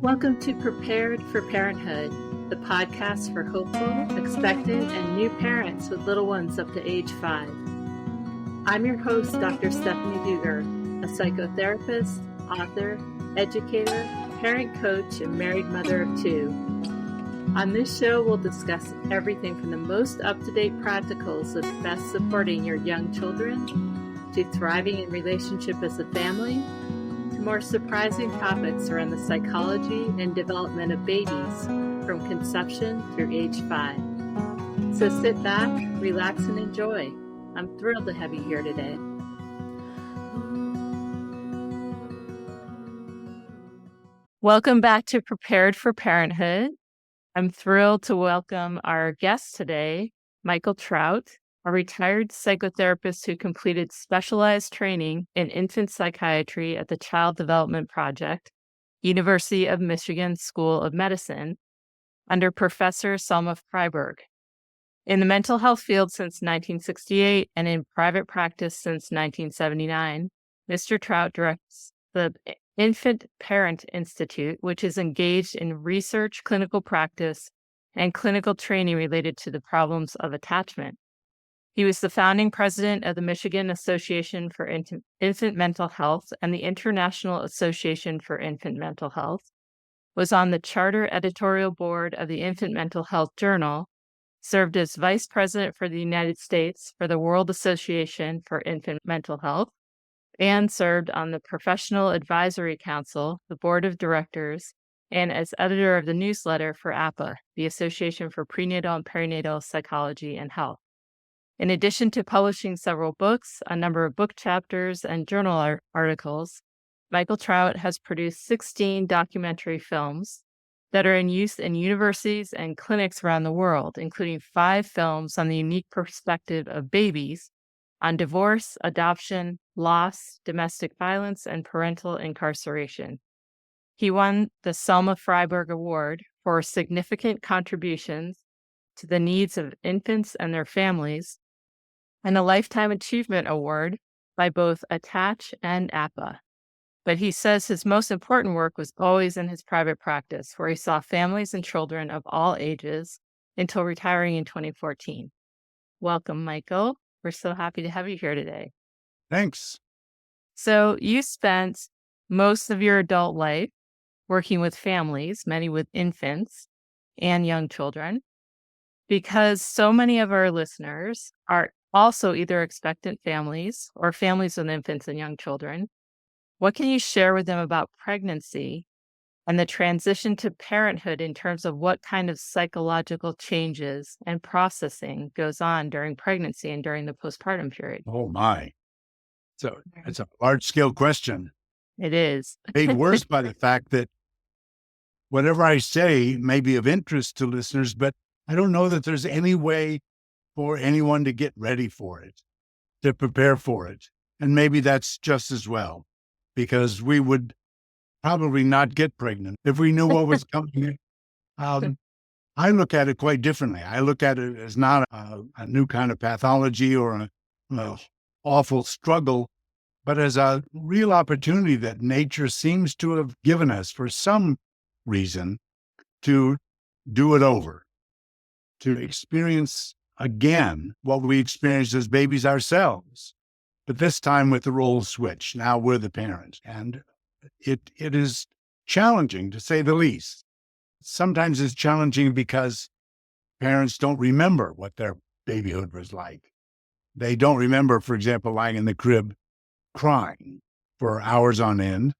Welcome to Prepared for Parenthood, the podcast for hopeful, expectant, and new parents with little ones up to age 5. I'm your host, Dr. Stephanie Duger, a psychotherapist, author, educator, parent coach, and married mother of 2. On this show, we'll discuss everything from the most up-to-date practicals of best supporting your young children, to thriving in relationship as a family, to more surprising topics around the psychology and development of babies from conception through age 5. So sit back, relax, and enjoy. I'm thrilled to have you here today. Welcome back to Prepared for Parenthood. I'm thrilled to welcome our guest today, Michael Trout, a retired psychotherapist who completed specialized training in infant psychiatry at the Child Development Project, University of Michigan School of Medicine, under Professor Selma Freiberg. In the mental health field since 1968 and in private practice since 1979, Mr. Trout directs the Infant Parent Institute, which is engaged in research, clinical practice, and clinical training related to the problems of attachment. He was the founding president of the Michigan Association for Infant Mental Health and the International Association for Infant Mental Health, was on the charter editorial board of the Infant Mental Health Journal, served as vice president for the United States for the World Association for Infant Mental Health, and served on the Professional Advisory Council, the board of directors, and as editor of the newsletter for APA, the Association for Prenatal and Perinatal Psychology and Health. In addition to publishing several books, a number of book chapters, and journal articles, Michael Trout has produced 16 documentary films that are in use in universities and clinics around the world, including 5 films on the unique perspective of babies on divorce, adoption, loss, domestic violence, and parental incarceration. He won the Selma Freiberg Award for significant contributions to the needs of infants and their families, and a Lifetime Achievement Award by both Attach and APA. But he says his most important work was always in his private practice, where he saw families and children of all ages until retiring in 2014. Welcome, Michael. We're so happy to have you here today. Thanks. So you spent most of your adult life working with families, many with infants and young children, because so many of our listeners are also either expectant families or families with infants and young children. What can you share with them about pregnancy and the transition to parenthood in terms of what kind of psychological changes and processing goes on during pregnancy and during the postpartum period? Oh, my. So it's a large-scale question. It is. Made worse by the fact that whatever I say may be of interest to listeners, but I don't know that there's any way for anyone to get ready for it, to prepare for it. And maybe that's just as well, because we would probably not get pregnant if we knew what was coming. I look at it quite differently. I look at it as not a new kind of pathology or an awful struggle, but as a real opportunity that nature seems to have given us for some reason to do it over, to experience again what we experienced as babies ourselves, but this time with the role switch. Now we're the parent, and it is challenging, to say the least. Sometimes it's challenging because parents don't remember what their babyhood was like. They don't remember, for example, lying in the crib crying for hours on end.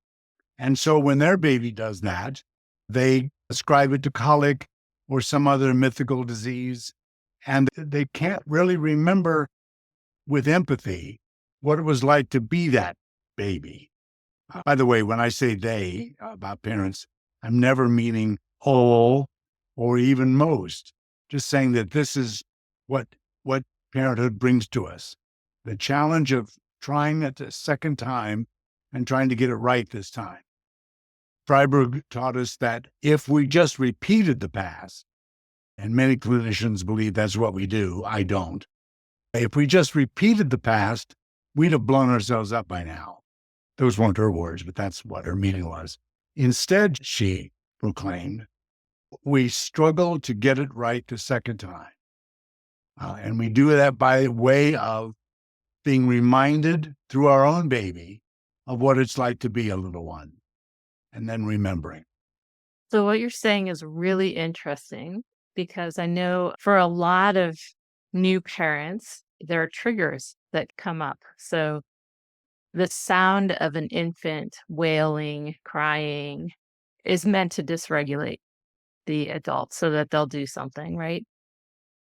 And so when their baby does that, they ascribe it to colic or some other mythical disease, and they can't really remember with empathy what it was like to be that baby. By the way, when I say they about parents, I'm never meaning all or even most, just saying that this is what parenthood brings to us. The challenge of trying it a second time and trying to get it right this time. Freiberg taught us that if we just repeated the past, and many clinicians believe that's what we do, I don't. If we just repeated the past, we'd have blown ourselves up by now. Those weren't her words, but that's what her meaning was. Instead, she proclaimed, we struggle to get it right the second time. And we do that by way of being reminded through our own baby of what it's like to be a little one, and then remembering. So what you're saying is really interesting because I know for a lot of new parents, there are triggers that come up. So the sound of an infant wailing, crying is meant to dysregulate the adult so that they'll do something, right?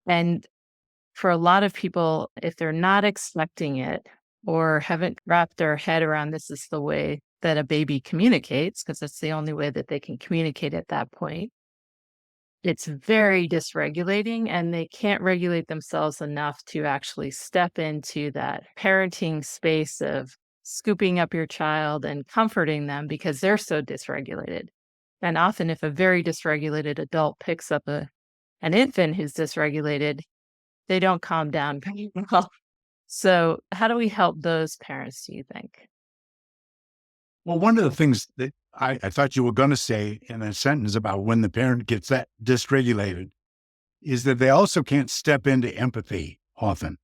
And for a lot of people, if they're not expecting it or haven't wrapped their head around this is the way that a baby communicates, because it's the only way that they can communicate at that point, it's very dysregulating and they can't regulate themselves enough to actually step into that parenting space of scooping up your child and comforting them because they're so dysregulated. And often, if a very dysregulated adult picks up an infant who's dysregulated, they don't calm down very well. So, how do we help those parents, do you think? Well, one of the things that I thought you were going to say in a sentence about when the parent gets that dysregulated is that they also can't step into empathy often.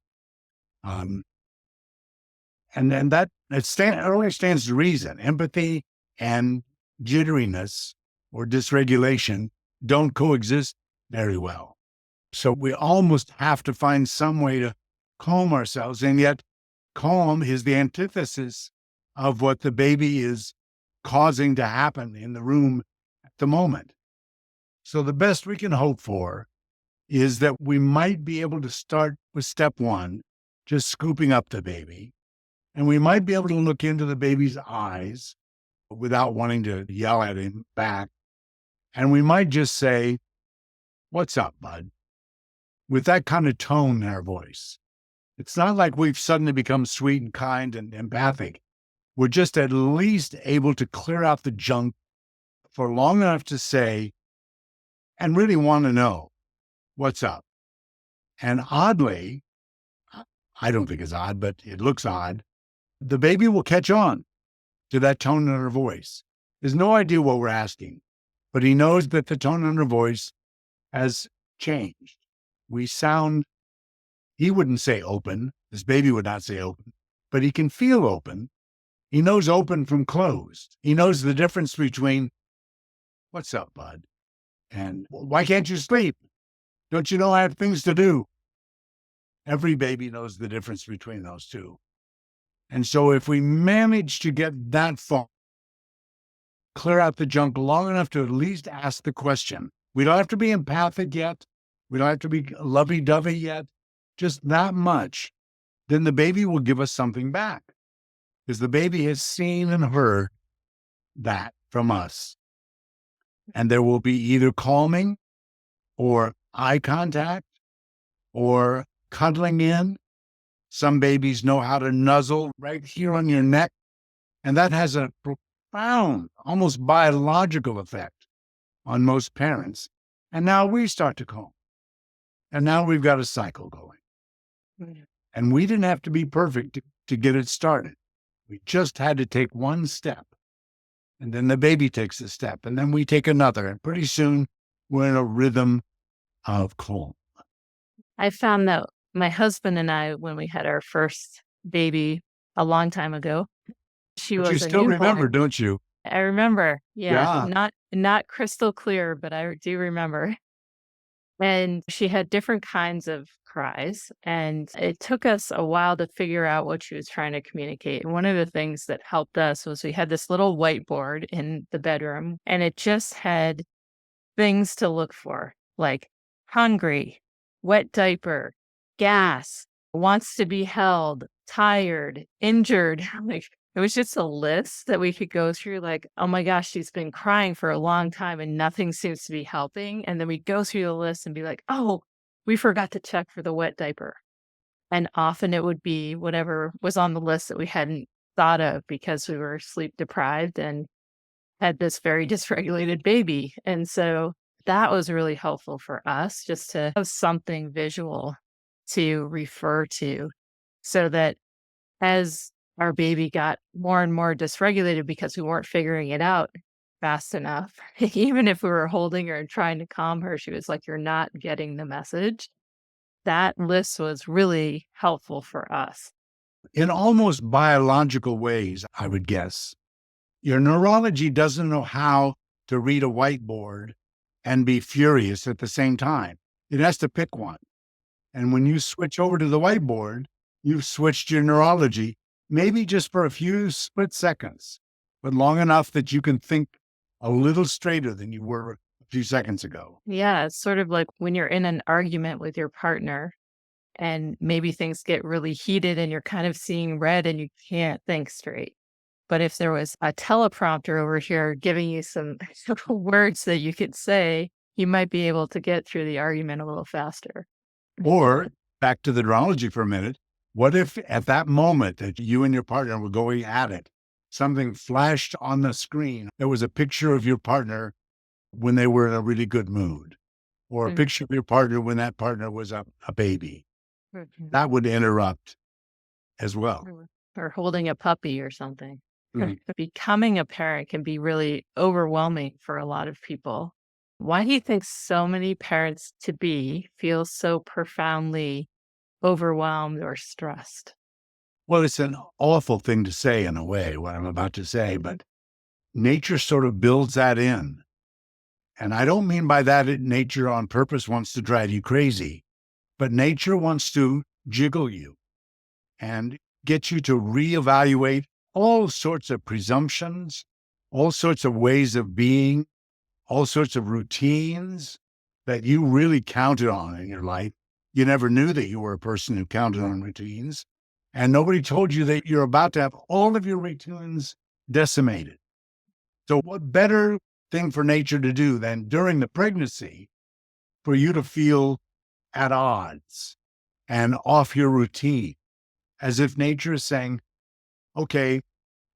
Um, and then it only stands to reason. Empathy and jitteriness or dysregulation don't coexist very well. So we almost have to find some way to calm ourselves. And yet, calm is the antithesis of what the baby is causing to happen in the room at the moment. So the best we can hope for is that we might be able to start with step one, just scooping up the baby. And we might be able to look into the baby's eyes without wanting to yell at him back. And we might just say, "What's up, bud?" with that kind of tone in our voice. It's not like we've suddenly become sweet and kind and empathic. We're just at least able to clear out the junk for long enough to say, and really want to know, what's up? And oddly, I don't think it's odd, but it looks odd, the baby will catch on to that tone in her voice. There's no idea what we're asking, but he knows that the tone in her voice has changed. We sound, he wouldn't say open, this baby would not say open, but he can feel open. He knows open from closed. He knows the difference between, "What's up, bud?" and "Why can't you sleep? Don't you know I have things to do?" Every baby knows the difference between those two. And so if we manage to get that far, clear out the junk long enough to at least ask the question, we don't have to be empathic yet. We don't have to be lovey-dovey yet, just that much, then the baby will give us something back because the baby has seen and heard that from us. And there will be either calming or eye contact or cuddling in. Some babies know how to nuzzle right here on your neck. And that has a profound, almost biological effect on most parents. And now we start to calm. And now we've got a cycle going. Mm. And we didn't have to be perfect to get it started. We just had to take one step. And then the baby takes a step. And then we take another. And pretty soon we're in a rhythm of calm. I found that my husband and I, when we had our first baby a long time ago, she But you was a still remember, newborn. don't you? I remember, yeah, Yeah. not crystal clear, but I do remember. And she had different kinds of cries, and it took us a while to figure out what she was trying to communicate. And one of the things that helped us was we had this little whiteboard in the bedroom, and it just had things to look for, like hungry, wet diaper, gas, wants to be held, tired, injured. Like it was just a list that we could go through, like, oh my gosh, she's been crying for a long time and nothing seems to be helping. And then we'd go through the list and be like, oh, we forgot to check for the wet diaper. And often it would be whatever was on the list that we hadn't thought of because we were sleep deprived and had this very dysregulated baby. And so that was really helpful for us just to have something visual to refer to so that as our baby got more and more dysregulated because we weren't figuring it out, fast enough. Even if we were holding her and trying to calm her, she was like, "You're not getting the message." That list was really helpful for us. In almost biological ways, I would guess. Your neurology doesn't know how to read a whiteboard and be furious at the same time. It has to pick one. And when you switch over to the whiteboard, you've switched your neurology, maybe just for a few split seconds, but long enough that you can think a little straighter than you were a few seconds ago. Yeah, it's sort of like when you're in an argument with your partner and maybe things get really heated and you're kind of seeing red and you can't think straight. But if there was a teleprompter over here giving you some words that you could say, you might be able to get through the argument a little faster. Or back to the neurology for a minute. What if at that moment that you and your partner were going at it, something flashed on the screen? There was a picture of your partner when they were in a really good mood, or a Mm, picture of your partner when that partner was a baby. mhm, That would interrupt as well. or holding a puppy or something. Mhm. Becoming a parent can be really overwhelming for a lot of people. Why do you think so many parents to be feel so profoundly overwhelmed or stressed? Well, it's an awful thing to say in a way, what I'm about to say, but nature sort of builds that in. And I don't mean by that nature on purpose wants to drive you crazy, but nature wants to jiggle you and get you to reevaluate all sorts of presumptions, all sorts of ways of being, all sorts of routines that you really counted on in your life. You never knew that you were a person who counted on routines, and nobody told you that you're about to have all of your routines decimated. So, what better thing for nature to do than during the pregnancy for you to feel at odds and off your routine, as if nature is saying, okay,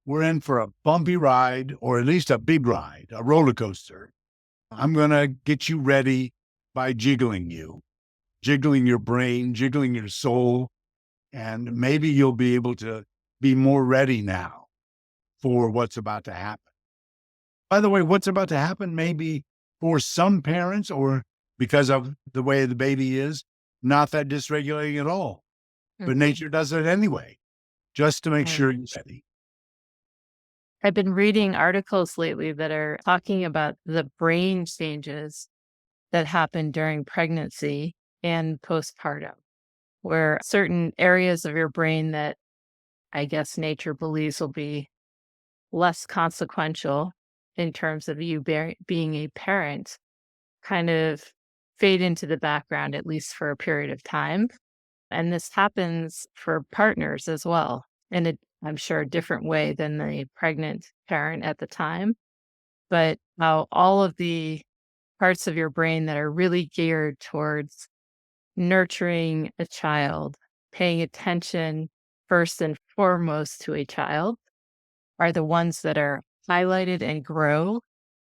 we're in for a bumpy ride, or at least a big ride, a roller coaster. I'm going to get you ready by jiggling you, jiggling your brain, jiggling your soul, and maybe you'll be able to be more ready now for what's about to happen. By the way, what's about to happen may be for some parents, or because of the way the baby is, not that dysregulating at all. But Mhm. nature does it anyway, just to make Right. sure you're ready. I've been reading articles lately that are talking about the brain changes that happen during pregnancy and postpartum, where certain areas of your brain that I guess nature believes will be less consequential in terms of you being a parent kind of fade into the background, at least for a period of time. And this happens for partners as well, in a, I'm sure, a different way than the pregnant parent at the time. But how all of the parts of your brain that are really geared towards nurturing a child, paying attention first and foremost to a child, are the ones that are highlighted and grow.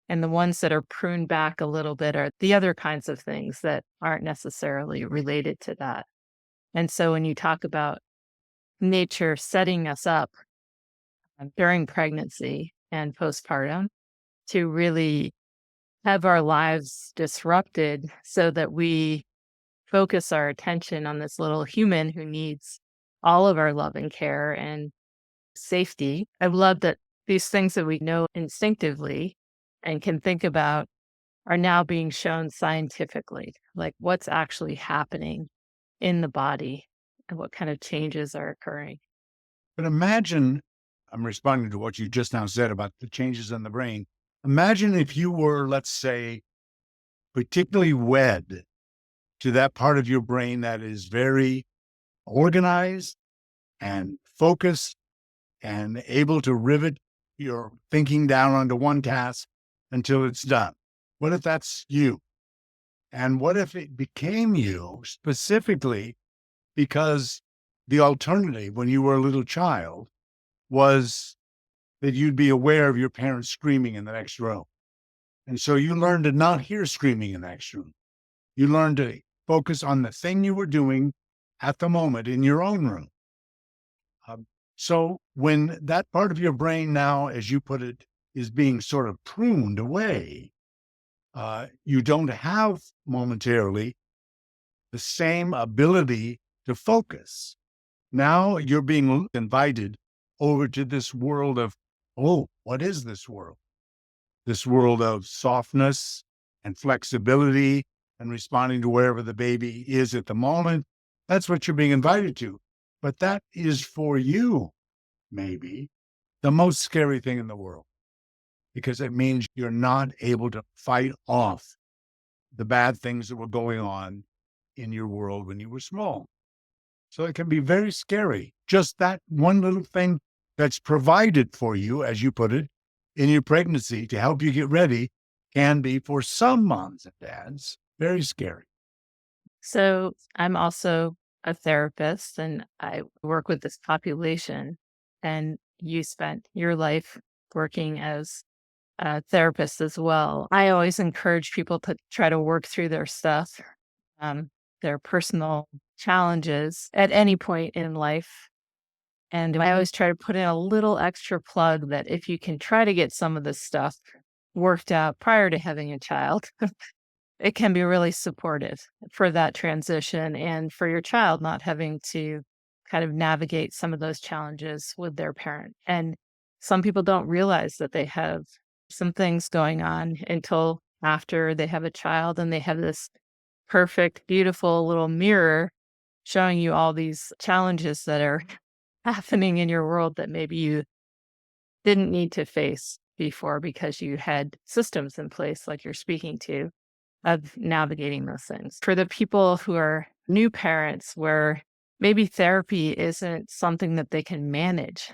And the ones that are pruned back a little bit are the other kinds of things that aren't necessarily related to that. And so when you talk about nature setting us up during pregnancy and postpartum to really have our lives disrupted so that we focus our attention on this little human who needs all of our love and care and safety. I love that these things that we know instinctively and can think about are now being shown scientifically, like what's actually happening in the body and what kind of changes are occurring. But imagine, I'm responding to what you just now said about the changes in the brain. Imagine if you were, let's say, particularly wed to that part of your brain that is very organized and focused and able to rivet your thinking down onto one task until it's done. What if that's you? And what if it became you specifically because the alternative when you were a little child was that you'd be aware of your parents screaming in the next room? And so you learned to not hear screaming in the next room. You learned to focus on the thing you were doing at the moment in your own room. So when that part of your brain now, as you put it, is being sort of pruned away. You don't have momentarily the same ability to focus. Now you're being invited over to this world of, oh, what is this world? This world of softness and flexibility and responding to wherever the baby is at the moment. That's what you're being invited to. But that is for you, maybe, the most scary thing in the world, because it means you're not able to fight off the bad things that were going on in your world when you were small. So it can be very scary. Just that one little thing that's provided for you, as you put it, in your pregnancy to help you get ready can be, for some moms and dads, very scary. So I'm also a therapist and I work with this population. And you spent your life working as a therapist as well. I always encourage people to try to work through their stuff, their personal challenges at any point in life. And I always try to put in a little extra plug that if you can try to get some of this stuff worked out prior to having a child, it can be really supportive for that transition and for your child not having to kind of navigate some of those challenges with their parent. And some people don't realize that they have some things going on until after they have a child and they have this perfect, beautiful little mirror showing you all these challenges that are happening in your world that maybe you didn't need to face before because you had systems in place like you're speaking to of navigating those things. For the people who are new parents where maybe therapy isn't something that they can manage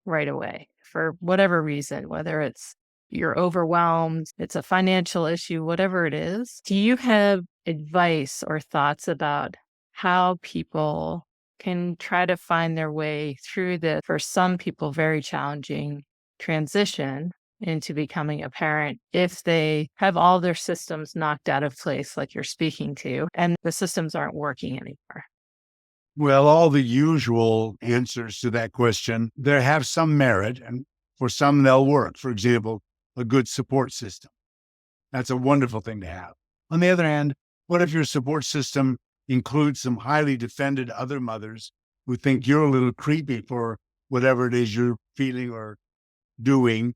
right away for whatever reason, whether it's you're overwhelmed, it's a financial issue, whatever it is, do you have advice or thoughts about how people can try to find their way through the, for some people, very challenging transition into becoming a parent if they have all their systems knocked out of place, like you're speaking to, and the systems aren't working anymore? Well, all the usual answers to that question, there have some merit, and for some they'll work. For example, a good support system. That's a wonderful thing to have. On the other hand, what if your support system includes some highly defended other mothers who think you're a little creepy for whatever it is you're feeling or doing,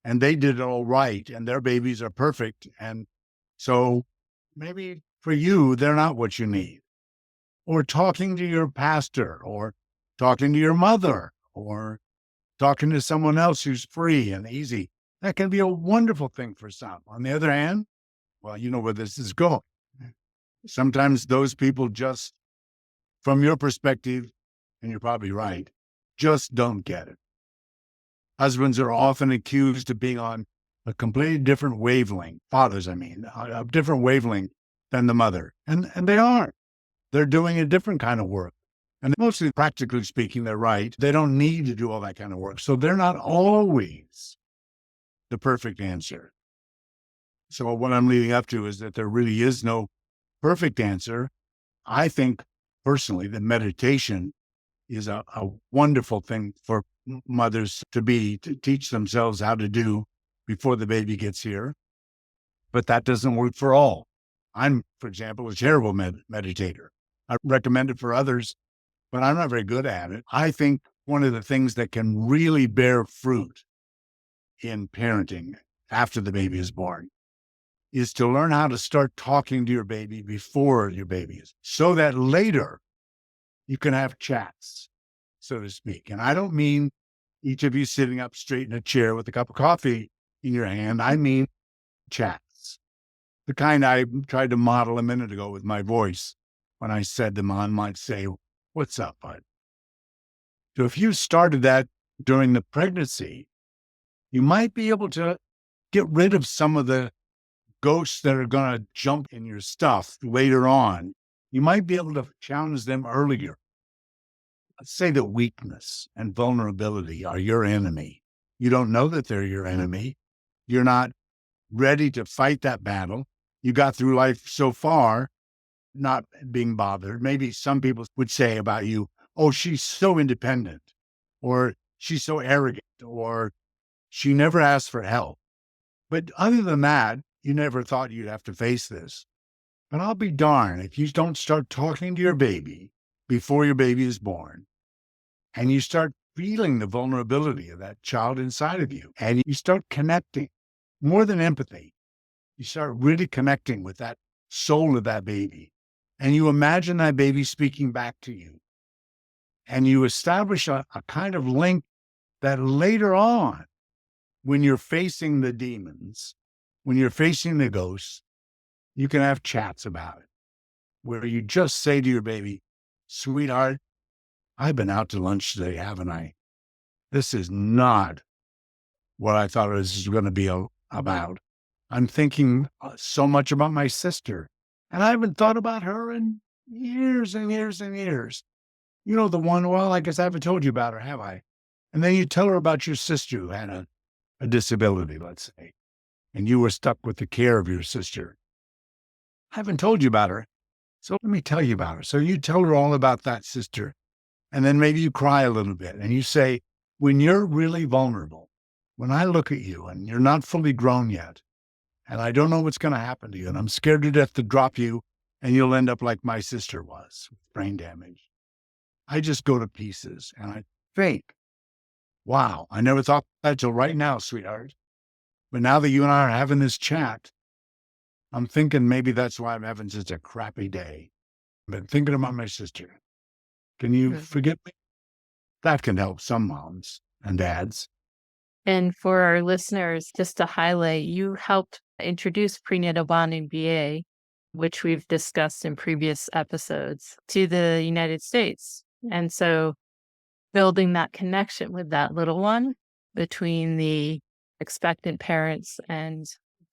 and they did it all right, and their babies are perfect. And so maybe for you, they're not what you need. Or talking to your pastor, or talking to your mother, or talking to someone else who's free and easy. That can be a wonderful thing for some. On the other hand, well, you know where this is going. Sometimes those people just, from your perspective, and you're probably right, just don't get it. Husbands are often accused of being on a completely different wavelength, fathers, I mean, a different wavelength than the mother. And they aren't. They're doing a different kind of work. And mostly, practically speaking, they're right. They don't need to do all that kind of work. So they're not always the perfect answer. So what I'm leading up to is that there really is no perfect answer. I think personally that meditation is a wonderful thing for mothers to teach themselves how to do before the baby gets here. But that doesn't work for all. I'm, for example, a terrible meditator. I recommend it for others, but I'm not very good at it. I think one of the things that can really bear fruit in parenting after the baby is born is to learn how to start talking to your baby before your baby is, so that later you can have chats, so to speak. And I don't mean each of you sitting up straight in a chair with a cup of coffee in your hand. I mean chats, the kind I tried to model a minute ago with my voice when I said the mom might say, "What's up, bud?" So if you started that during the pregnancy, you might be able to get rid of some of the ghosts that are going to jump in your stuff later on. You might be able to challenge them earlier. Let's say that weakness and vulnerability are your enemy. You don't know that they're your enemy. You're not ready to fight that battle. You got through life so far not being bothered. Maybe some people would say about you, "Oh, she's so independent," or "she's so arrogant," or She never asked for help. But other than that, you never thought you'd have to face this. But I'll be darned if you don't start talking to your baby before your baby is born, and you start feeling the vulnerability of that child inside of you, and you start connecting more than empathy. You start really connecting with that soul of that baby, and you imagine that baby speaking back to you, and you establish a kind of link that later on, when you're facing the demons, when you're facing the ghosts, you can have chats about it, where you just say to your baby, sweetheart, I've been out to lunch today, haven't I? This is not what I thought it was going to be about. I'm thinking so much about my sister, and I haven't thought about her in years and years and years. You know, the one, well, I guess I haven't told you about her, have I? And then you tell her about your sister who had a disability, let's say, and you were stuck with the care of your sister. I haven't told you about her, so let me tell you about her. So you tell her all about that sister, and then maybe you cry a little bit, and you say, when you're really vulnerable, when I look at you and you're not fully grown yet, and I don't know what's going to happen to you, and I'm scared to death to drop you, and you'll end up like my sister was, with brain damage. I just go to pieces, and I think, wow, I never thought that till right now, sweetheart. But now that you and I are having this chat, I'm thinking maybe that's why I'm having such a crappy day. I've been thinking about my sister. Can you forgive me? That can help some moms and dads. And for our listeners, just to highlight, you helped introduce prenatal bonding BA, which we've discussed in previous episodes, to the United States. And so building that connection with that little one between the expectant parents and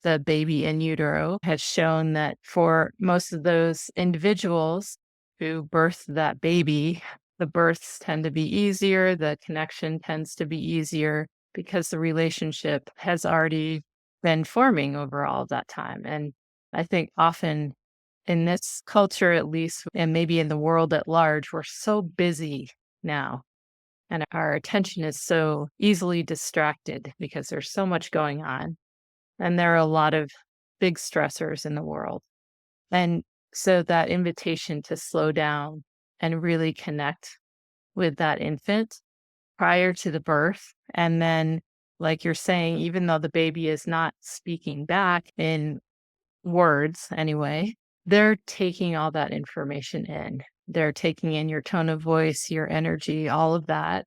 the baby in utero has shown that for most of those individuals who birth that baby, the births tend to be easier, the connection tends to be easier because the relationship has already been forming over all of that time. And I think often in this culture, at least, and maybe in the world at large, we're so busy now and our attention is so easily distracted because there's so much going on. And there are a lot of big stressors in the world. And so that invitation to slow down and really connect with that infant prior to the birth. And then, like you're saying, even though the baby is not speaking back in words anyway, they're taking all that information in. They're taking in your tone of voice, your energy, all of that.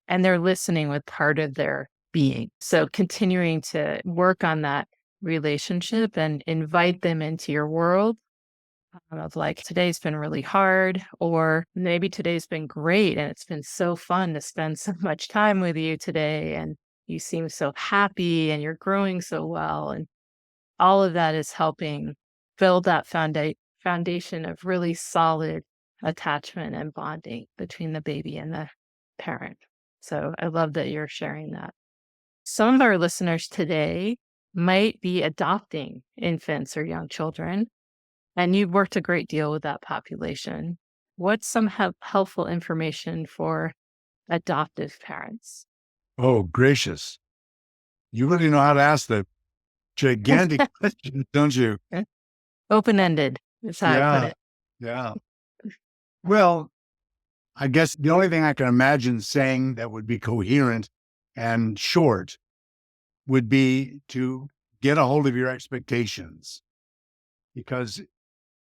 And they're listening with part of their being. So continuing to work on that relationship and invite them into your world of like, today's been really hard, or maybe today's been great and it's been so fun to spend so much time with you today. And you seem so happy and you're growing so well. And all of that is helping build that foundation of really solid attachment and bonding between the baby and the parent. So I love that you're sharing that. Some of our listeners today might be adopting infants or young children, and you've worked a great deal with that population. What's some helpful information for adoptive parents? Oh, gracious. You really know how to ask the gigantic questions, don't you? Open-ended is how I put it. Yeah. Well, I guess the only thing I can imagine saying that would be coherent and short would be to get a hold of your expectations. Because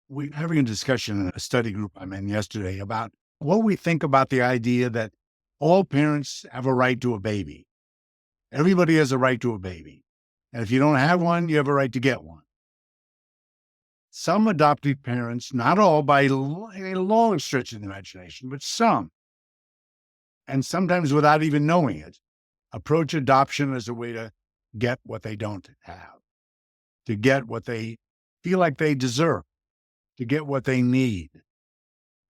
we're having a discussion in a study group I'm in yesterday about what we think about the idea that all parents have a right to a baby. Everybody has a right to a baby. And if you don't have one, you have a right to get one. Some adoptive parents, not all by any long stretch of the imagination, but some, and sometimes without even knowing it, approach adoption as a way to get what they don't have, to get what they feel like they deserve, to get what they need.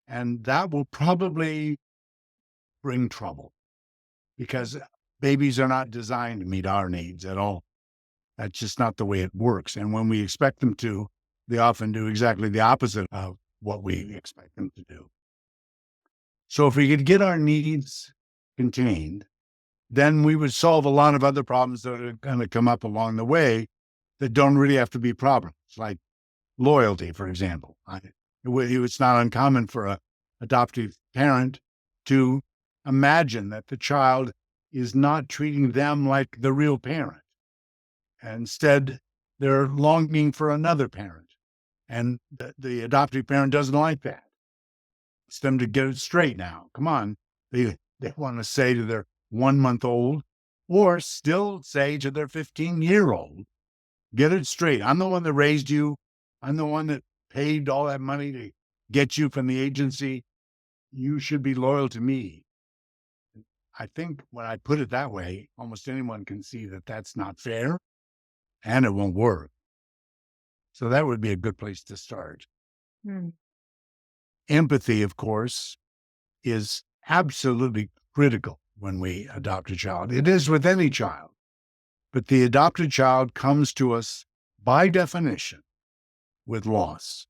And that will probably bring trouble because babies are not designed to meet our needs at all. That's just not the way it works. And when we expect them to, they often do exactly the opposite of what we expect them to do. So if we could get our needs contained then we would solve a lot of other problems that are going to come up along the way that don't really have to be problems, like loyalty, for example. It's not uncommon for a adoptive parent to imagine that the child is not treating them like the real parent. Instead, they're longing for another parent. And the adoptive parent doesn't like that. It's them to get it straight now. Come on. They want to say to their 1-month-old, or still say to their 15-year-old, get it straight. I'm the one that raised you. I'm the one that paid all that money to get you from the agency. You should be loyal to me. I think when I put it that way, almost anyone can see that that's not fair and it won't work. So that would be a good place to start. Hmm. Empathy, of course, is absolutely critical when we adopt a child. It is with any child, but the adopted child comes to us by definition with loss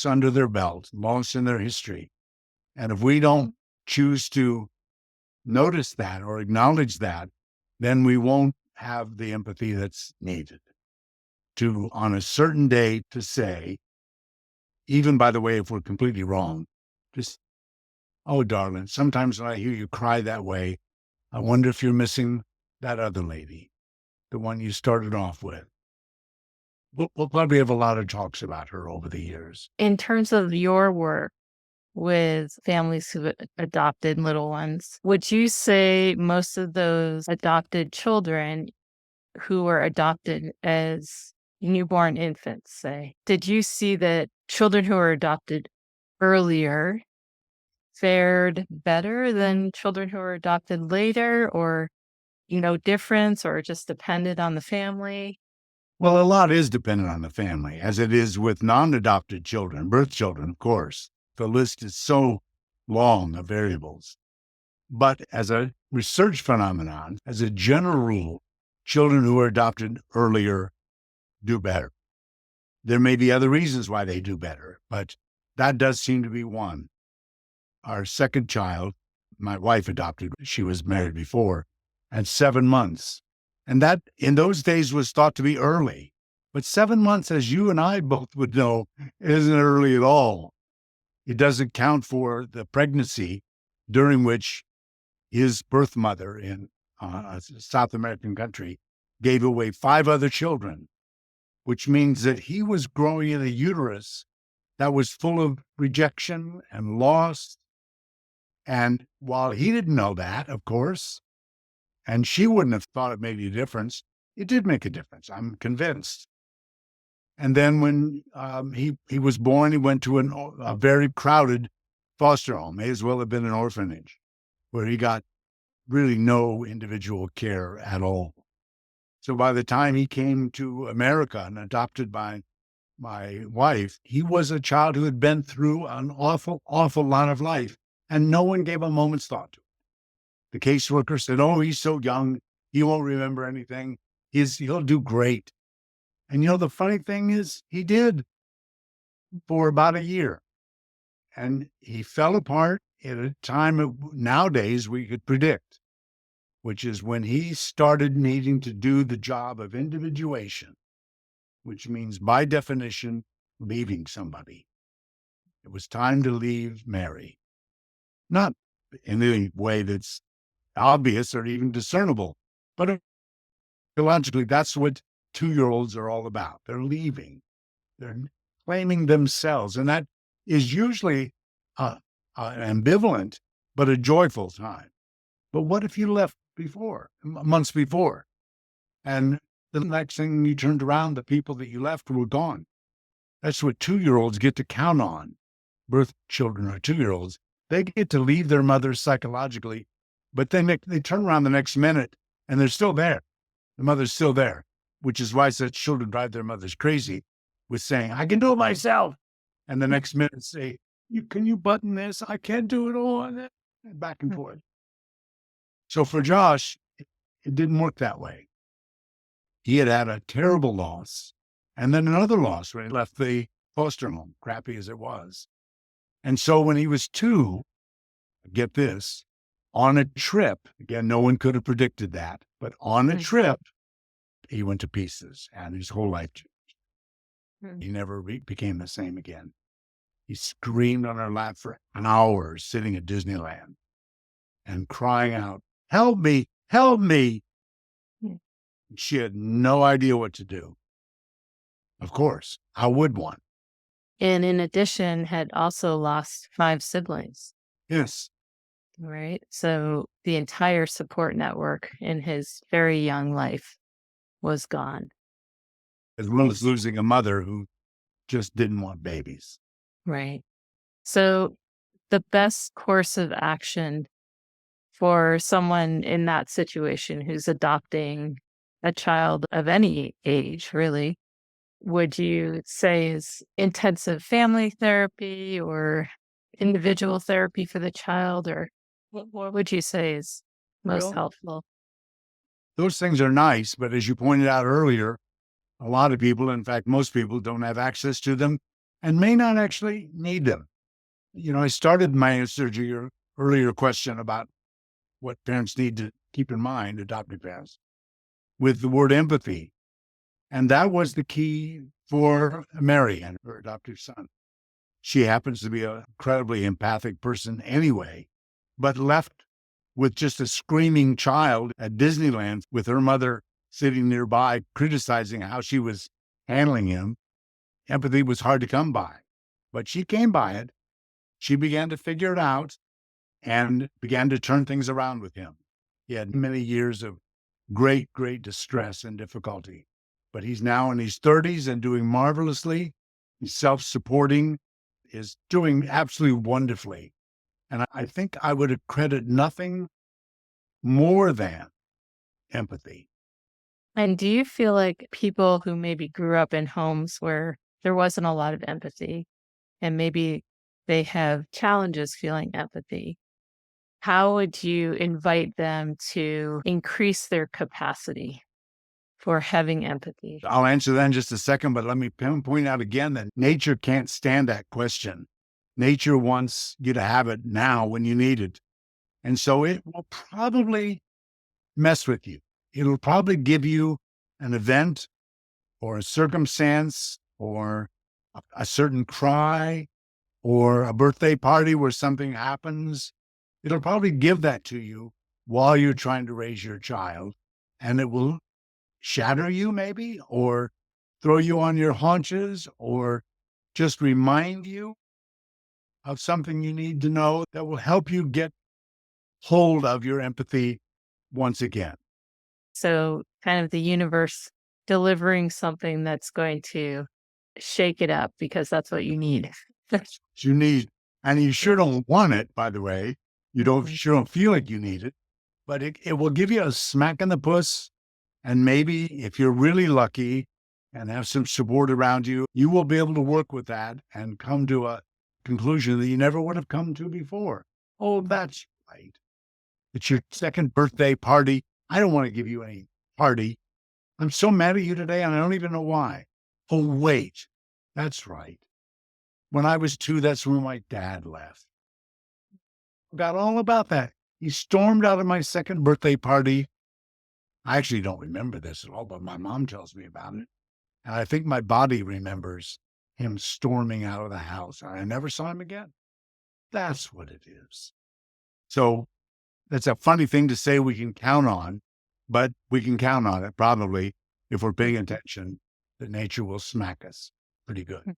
under their belt, loss in their history. And if we don't choose to notice that or acknowledge that, then we won't have the empathy that's needed to, on a certain day, to say, even by the way, if we're completely wrong, just, oh, darling, sometimes when I hear you cry that way, I wonder if you're missing that other lady, the one you started off with. We'll probably have a lot of talks about her over the years. In terms of your work with families who've adopted little ones, would you say most of those adopted children who were adopted as newborn infants, say, did you see that children who were adopted earlier fared better than children who were adopted later, or, difference, or just depended on the family? Well, a lot is dependent on the family, as it is with non-adopted children, birth children, of course. The list is so long of variables. But as a research phenomenon, as a general rule, children who are adopted earlier do better. There may be other reasons why they do better, but that does seem to be one. Our second child, my wife adopted, she was married before, at 7 months. And that in those days was thought to be early. But 7 months, as you and I both would know, isn't early at all. It doesn't count for the pregnancy during which his birth mother in a South American country gave away 5 other children, which means that he was growing in a uterus that was full of rejection and loss. And while he didn't know that, of course, and she wouldn't have thought it made a difference, it did make a difference. I'm convinced. And then when he was born, he went to a very crowded foster home. May as well have been an orphanage, where he got really no individual care at all. So by the time he came to America and adopted by my wife, he was a child who had been through an awful, awful lot of life, and no one gave a moment's thought to it. The caseworker said, oh, he's so young, he won't remember anything. He'll do great. And the funny thing is, he did for about a year. And he fell apart at a time nowadays we could predict, which is when he started needing to do the job of individuation, which means by definition, leaving somebody. It was time to leave Mary. Not in any way that's obvious or even discernible, but logically, that's what 2-year-olds are all about. They're leaving. They're claiming themselves. And that is usually an ambivalent, but a joyful time. But what if you left months before, and the next thing you turned around, the people that you left were gone? That's what 2-year-olds get to count on. Birth children or 2-year-olds, they get to leave their mothers psychologically, but then they turn around the next minute and they're still there. The mother's still there, which is why such children drive their mothers crazy with saying, I can do it myself. And the next minute say, can you button this? I can't do it all. And back and forth. So for Josh, it didn't work that way. He had a terrible loss, and then another loss when he left the foster home, crappy as it was. And so when he was 2, get this, on a trip, again, no one could have predicted that, but on a trip, he went to pieces and his whole life changed. He never became the same again. He screamed on her lap for hours sitting at Disneyland and crying out, "Help me, help me." Mm. She had no idea what to do. Of course, how would one? And in addition, had also lost 5 siblings, Yes, right? So the entire support network in his very young life was gone. as well as losing a mother who just didn't want babies. Right. So the best course of action for someone in that situation who's adopting a child of any age, really, would you say is intensive family therapy or individual therapy for the child, or what would you say is most Well, helpful? those things are nice, but as you pointed out earlier, a lot of people, in fact, most people don't have access to them and may not actually need them. I started my answer to your earlier question about what parents need to keep in mind, adoptive parents, with the word empathy. And that was the key for Mary and her adoptive son. She happens to be an incredibly empathic person anyway, but left with just a screaming child at Disneyland with her mother sitting nearby criticizing how she was handling him. Empathy was hard to come by, but she came by it. She began to figure it out and began to turn things around with him. He had many years of great, great distress and difficulty, but he's now in his 30s and doing marvelously. He's self-supporting, is doing absolutely wonderfully. And I think I would credit nothing more than empathy. And do you feel like people who maybe grew up in homes where there wasn't a lot of empathy and maybe they have challenges feeling empathy, how would you invite them to increase their capacity for having empathy? I'll answer that in just a second, but let me point out again that nature can't stand that question. Nature wants you to have it now when you need it. And so it will probably mess with you. It'll probably give you an event or a circumstance or a certain cry or a birthday party where something happens. It'll probably give that to you while you're trying to raise your child. And it will shatter you, maybe, or throw you on your haunches, or just remind you of something you need to know that will help you get hold of your empathy once again. So, kind of the universe delivering something that's going to shake it up because that's what you need. You need, and you sure don't want it, by the way. You don't Mhm. sure don't feel like you need it, but it will give you a smack in the puss. And maybe if you're really lucky and have some support around you, you will be able to work with that and come to a conclusion that you never would have come to before. Oh, that's right. It's your second birthday party. I don't want to give you any party. I'm so mad at you today, and I don't even know why. Oh, wait. That's right. When I was 2, that's when my dad left. Forgot all about that. He stormed out of my second birthday party. I actually don't remember this at all, but my mom tells me about it. And I think my body remembers him storming out of the house. And I never saw him again. That's what it is. So that's a funny thing to say we can count on, but we can count on it probably if we're paying attention that nature will smack us pretty good.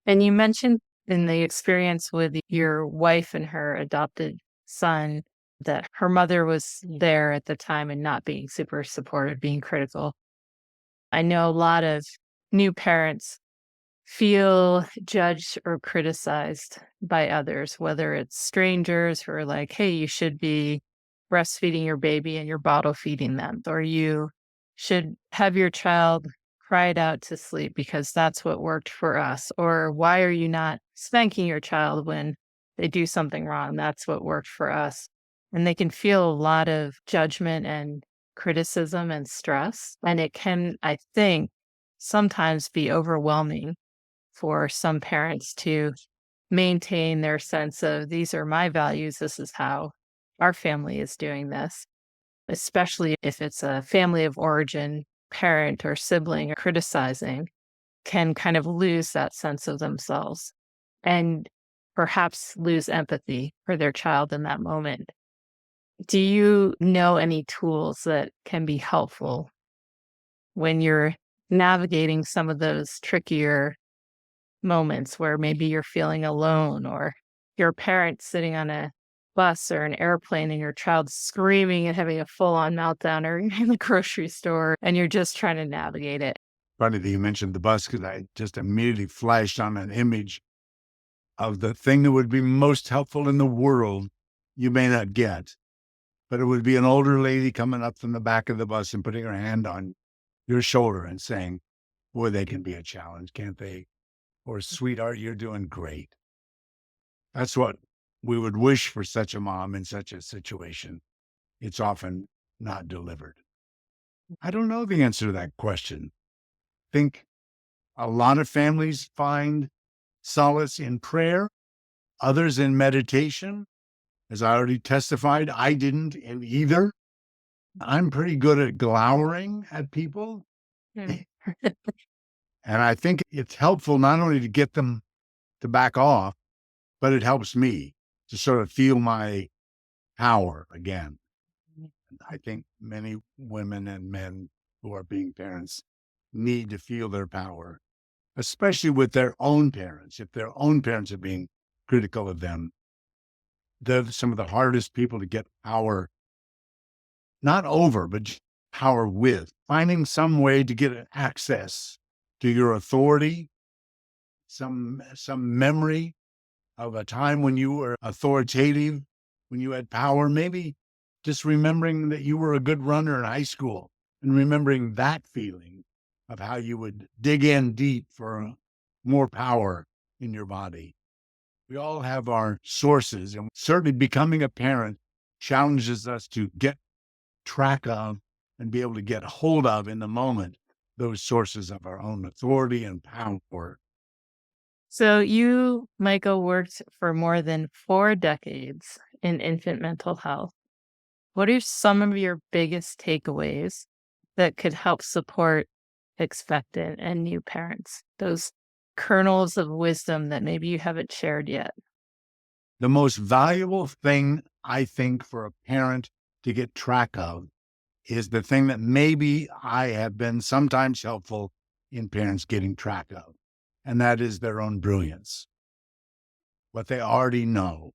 And you mentioned in the experience with your wife and her adopted son that her mother was there at the time and not being super supportive, being critical. I know a lot of new parents feel judged or criticized by others, whether it's strangers who are like, hey, you should be breastfeeding your baby and you're bottle feeding them, or you should have your child cried out to sleep because that's what worked for us, or why are you not spanking your child when they do something wrong? That's what worked for us. And they can feel a lot of judgment and criticism and stress. And it can, I think, sometimes be overwhelming for some parents to maintain their sense of these are my values, this is how our family is doing this, especially if it's a family of origin parent or sibling or criticizing, can kind of lose that sense of themselves and perhaps lose empathy for their child in that moment. Do you know any tools that can be helpful when you're navigating some of those trickier moments where maybe you're feeling alone or your parent sitting on a bus or an airplane and your child's screaming and having a full-on meltdown, or you're in the grocery store and you're just trying to navigate it? Funny that you mentioned the bus because I just immediately flashed on an image of the thing that would be most helpful in the world you may not get, but it would be an older lady coming up from the back of the bus and putting her hand on your shoulder and saying, boy, they can be a challenge, can't they? Or, sweetheart, you're doing great. That's what we would wish for such a mom in such a situation. It's often not delivered. I don't know the answer to that question. I think a lot of families find solace in prayer, others in meditation. As I already testified, I didn't in either. I'm pretty good at glowering at people. Mm. And I think it's helpful not only to get them to back off, but it helps me to sort of feel my power again. I think many women and men who are being parents need to feel their power, especially with their own parents. If their own parents are being critical of them, they're some of the hardest people to get power, not over, but just power with. Finding some way to get access to your authority, some memory of a time when you were authoritative, when you had power, maybe just remembering that you were a good runner in high school and remembering that feeling of how you would dig in deep for more power in your body. We all have our sources, and certainly becoming a parent challenges us to get track of and be able to get hold of in the moment those sources of our own authority and power. So you, Michael, worked for more than 4 decades in infant mental health. What are some of your biggest takeaways that could help support expectant and new parents? Those kernels of wisdom that maybe you haven't shared yet. The most valuable thing, I think, for a parent to get track of is the thing that maybe I have been sometimes helpful in parents getting track of, and that is their own brilliance, what they already know.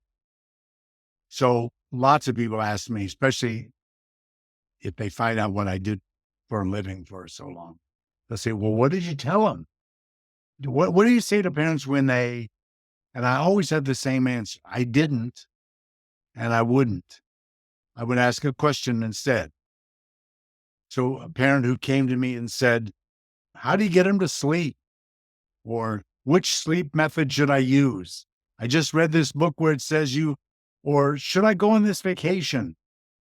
So lots of people ask me, especially if they find out what I did for a living for so long, they'll say, well, what did you tell them? What do you say to parents when they, and I always have the same answer. I didn't, and I wouldn't. I would ask a question instead. So a parent who came to me and said, how do you get them to sleep? Or which sleep method should I use? I just read this book where it says or should I go on this vacation?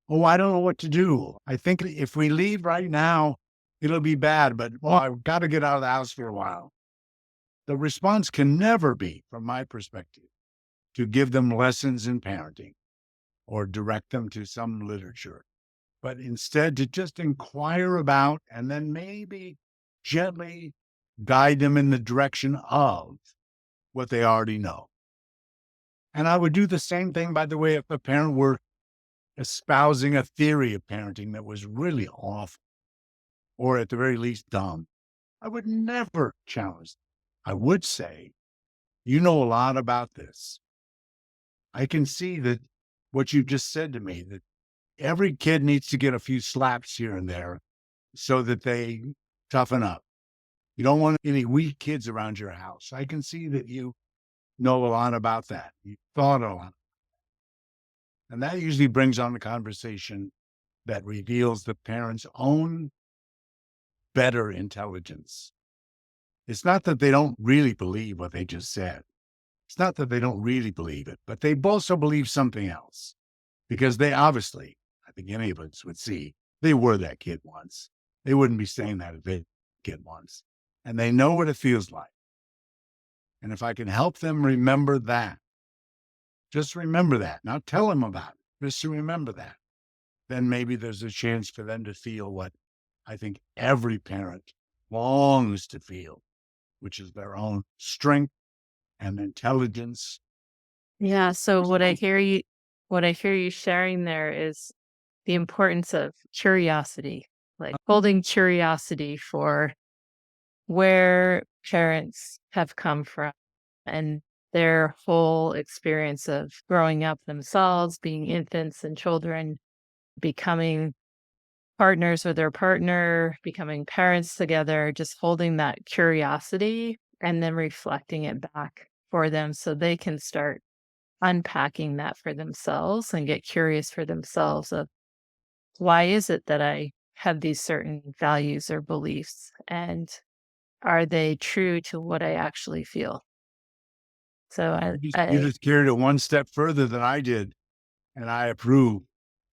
Oh, I don't know what to do. I think if we leave right now, it'll be bad, but I've got to get out of the house for a while. The response can never be, from my perspective, to give them lessons in parenting or direct them to some literature, but instead to just inquire about and then maybe gently guide them in the direction of what they already know. And I would do the same thing, by the way, if a parent were espousing a theory of parenting that was really off or at the very least dumb. I would never challenge them. I would say, you know a lot about this. I can see that what you just said to me, that every kid needs to get a few slaps here and there so that they toughen up. You don't want any weak kids around your house. I can see that you know a lot about that. You thought a lot. And that usually brings on the conversation that reveals the parent's own better intelligence. It's not that they don't really believe what they just said. It's not that they don't really believe it, but they also believe something else because they obviously, I think any of us would see, they were that kid once. They wouldn't be saying that if they kid once. And they know what it feels like. And if I can help them remember that, just remember that. Now tell them about it. just to remember that. Then maybe there's a chance for them to feel what I think every parent longs to feel, which is their own strength and intelligence. Yeah. So what I hear you sharing there is the importance of curiosity, like holding curiosity for where parents have come from and their whole experience of growing up themselves, being infants and children, becoming partners with their partner, becoming parents together, just holding that curiosity and then reflecting it back for them so they can start unpacking that for themselves and get curious for themselves of why is it that I have these certain values or beliefs, and are they true to what I actually feel? So You just carried it one step further than I did. And I approve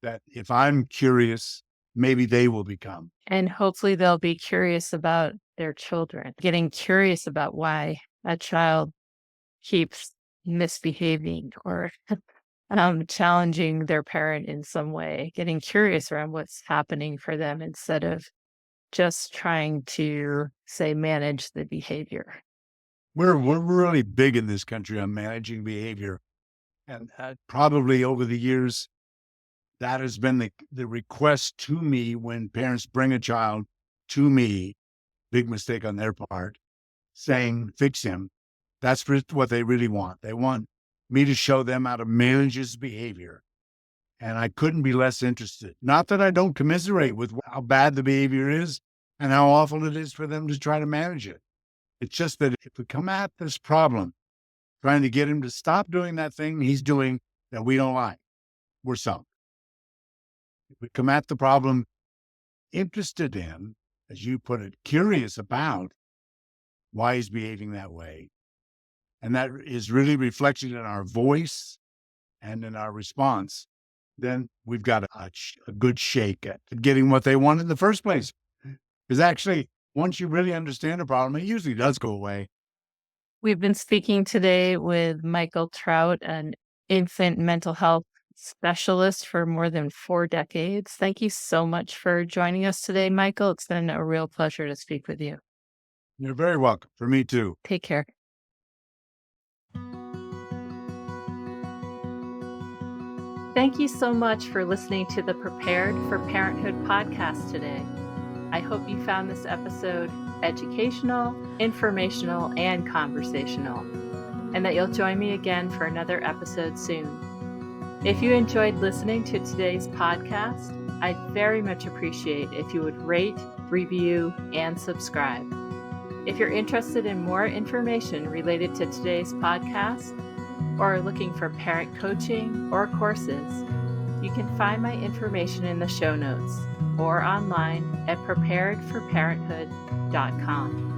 that if I'm curious, maybe they will become. and hopefully they'll be curious about their children, getting curious about why a child keeps misbehaving or challenging their parent in some way, getting curious around what's happening for them instead of just trying to, say, manage the behavior. We're really big in this country on managing behavior. And probably over the years, that has been the request to me when parents bring a child to me, big mistake on their part, saying, fix him. That's what they really want. They want me to show them how to manage his behavior. And I couldn't be less interested. Not that I don't commiserate with how bad the behavior is and how awful it is for them to try to manage it. It's just that if we come at this problem trying to get him to stop doing that thing he's doing that we don't like, we're sunk. If we come at the problem interested in, as you put it, curious about why he's behaving that way, and that is really reflected in our voice and in our response, then we've got a good shake at getting what they want in the first place. Because actually, once you really understand a problem, it usually does go away. We've been speaking today with Michael Trout, an infant mental health specialist for more than 4 decades. Thank you so much for joining us today, Michael. It's been a real pleasure to speak with you. You're very welcome. For me too. Take care. Thank you so much for listening to the Prepared for Parenthood podcast today. I hope you found this episode educational, informational, and conversational, and that you'll join me again for another episode soon. If you enjoyed listening to today's podcast, I'd very much appreciate if you would rate, review, and subscribe. If you're interested in more information related to today's podcast, or are looking for parent coaching or courses, you can find my information in the show notes or online at preparedforparenthood.com.